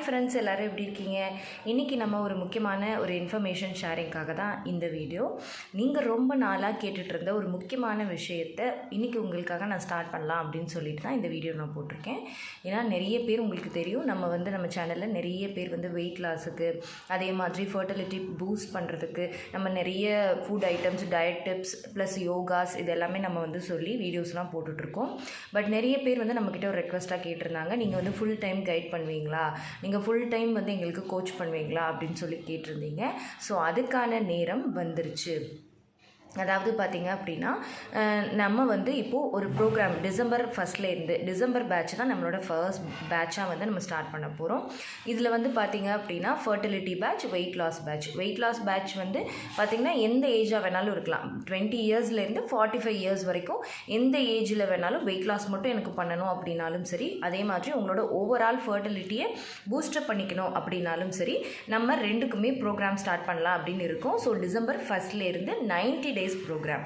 Friends எல்லோரும் எப்படி இருக்கீங்க? இன்றைக்கி நம்ம ஒரு முக்கியமான ஒரு இன்ஃபர்மேஷன் ஷேரிங்காக தான் இந்த வீடியோ. நீங்கள் ரொம்ப நாளாக கேட்டுட்டு இருந்த ஒரு முக்கியமான விஷயத்தை இன்றைக்கி உங்களுக்காக நான் ஸ்டார்ட் பண்ணலாம் அப்படின்னு சொல்லிட்டு தான் இந்த வீடியோ நான் போட்டிருக்கேன். ஏன்னா நிறைய பேர் உங்களுக்கு தெரியும், நம்ம சேனலில் நிறைய பேர் வெயிட் லாஸுக்கு, அதே மாதிரி ஃபர்டிலிட்டி பூஸ்ட் பண்ணுறதுக்கு நம்ம நிறைய food items, diet tips plus yogas இது எல்லாமே நம்ம சொல்லி வீடியோஸ்லாம் போட்டுட்ருக்கோம். பட் நிறைய பேர் நம்மக்கிட்ட ஒரு ரெக்வஸ்ட்டாக கேட்டிருந்தாங்க, நீங்கள் ஃபுல் டைம் கைட் பண்ணுவீங்களா, நீங்கள் ஃபுல் டைம் எங்களுக்கு கோச் பண்ணுவீங்களா அப்படின்னு சொல்லி கேட்டிருந்தீங்க. ஸோ அதுக்கான நேரம் வந்துருச்சு. அதாவது பார்த்திங்க அப்படின்னா நம்ம இப்போது ஒரு ப்ரோக்ராம் டிசம்பர் ஃபஸ்ட்லேருந்து டிசம்பர் பேட்ச் தான் நம்மளோட ஃபர்ஸ்ட் பேட்சாக நம்ம ஸ்டார்ட் பண்ண போகிறோம். இதில் பார்த்திங்க அப்படின்னா fertility patch, weight loss patch பார்த்திங்கன்னா எந்த ஏஜாக வேணாலும் இருக்கலாம். 20 இயர்ஸ்லேருந்து 45 இயர்ஸ் வரைக்கும் எந்த ஏஜில் வேணாலும் வெயிட் லாஸ் மட்டும் எனக்கு பண்ணணும் அப்படின்னாலும் சரி, அதே மாதிரி உங்களோட ஓவரால் ஃபர்டிலிட்டியை பூஸ்டப் பண்ணிக்கணும் அப்படின்னாலும் சரி, நம்ம ரெண்டுக்குமே ப்ரோக்ராம் ஸ்டார்ட் பண்ணலாம் அப்படின்னு இருக்கோம். ஸோ டிசம்பர் ஃபஸ்ட்லேருந்து 90 டேஸ் ப்ரோக்ராம்.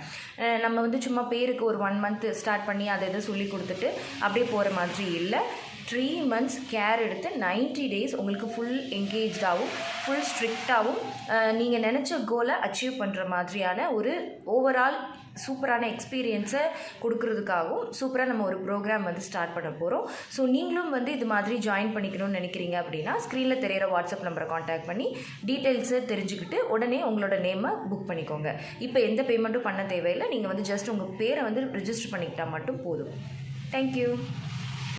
நம்ம சும்மா பேருக்கு ஒரு 1 மந்த் ஸ்டார்ட் பண்ணி அதை எதை சொல்லி கொடுத்துட்டு அப்படியே போகிற மாதிரி இல்லை. 3 months கேர் எடுத்து 90 டேஸ் உங்களுக்கு ஃபுல் என்கேஜாகவும் ஃபுல் ஸ்ட்ரிக்டாகவும் நீங்கள் நினச்ச கோலை அச்சீவ் பண்ணுற மாதிரியான ஒரு ஓவரால் சூப்பரான எக்ஸ்பீரியன்ஸை கொடுக்கறதுக்காகவும் சூப்பராக நம்ம ஒரு ப்ரோக்ராம் ஸ்டார்ட் பண்ண போகிறோம். ஸோ நீங்களும் இது மாதிரி ஜாயின் பண்ணிக்கணும்னு நினைக்கிறீங்க அப்படின்னா ஸ்க்ரீனில் தெரிகிற வாட்ஸ்அப் நம்பரை காண்டாக்ட் பண்ணி டீட்டெயில்ஸை தெரிஞ்சுக்கிட்டு உடனே உங்களோட நேமை புக் பண்ணிக்கோங்க. இப்போ எந்த பேமெண்ட்டும் பண்ண தேவையில்லை. நீங்கள் ஜஸ்ட் உங்கள் பேரை ரிஜிஸ்டர் பண்ணிக்கிட்டால் மட்டும் போதும். தேங்க்யூ.